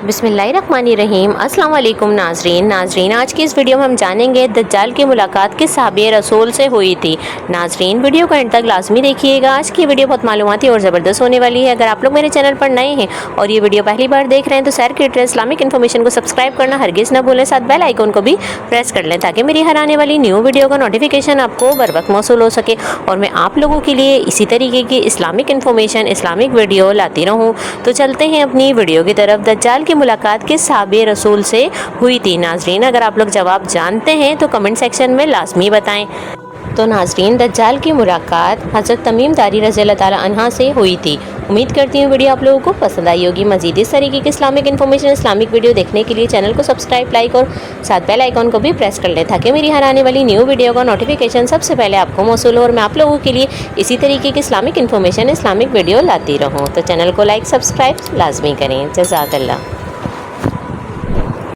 बिस्मिल्लाहिर्रहमानिर्रहीम। अस्सलाम वालेकुम नाजरीन, आज की इस वीडियो में हम जानेंगे दज्जाल की मुलाकात किस सहाबी रसूल से हुई थी। नाजरीन, वीडियो को एंड तक लाजमी देखिएगा। आज की वीडियो बहुत मालूमाती और ज़बरदस्त होने वाली है। अगर आप लोग मेरे चैनल पर नए हैं और ये वीडियो पहली बार देख रहे हैं तो सैर क्रिएटर इस्लामिक इन्फॉर्मेशन को सब्सक्राइब करना हरगिज़ न भूलें, साथ बेल आइकन को भी प्रेस कर लें ताकि मेरी हर आने वाली न्यू वीडियो का नोटिफिकेशन आपको बर वक्त मौसूल हो सके और मैं आप लोगों के लिए इसी तरीके की इस्लामिक इन्फॉर्मेशन, इस्लामिक वीडियो लाती रहूँ। तो चलते हैं अपनी वीडियो की तरफ। दज्जाल की मुलाकात किस सहाबी रसूल से हुई थी। नाजरीन, अगर आप लोग जवाब जानते हैं तो कमेंट सेक्शन में लाजमी बताएं। तो नाजरीन, दज्जाल की मुलाकात हज़रत तमीम दारी रज़ी अल्लाह ताला अन्हा से हुई थी। उम्मीद करती हूँ वीडियो आप लोगों को पसंद आई होगी। मज़ीद इस तरीके की इस्लामिक इन्फॉर्मेशन, इस्लामिक वीडियो देखने के लिए चैनल को सब्सक्राइब, लाइक और साथ बेल आइकन को भी प्रेस कर लें ताकि मेरी हर आने वाली न्यू वीडियो का नोटिफिकेशन सबसे पहले आपको मौसूल हो और मैं आप लोगों के लिए इसी तरीके की इस्लामिक इन्फॉर्मेशन, इस्लामिक वीडियो लाती रहूँ। तो चैनल को लाइक, सब्सक्राइब लाजमी करें। जज़ाकल्लाह।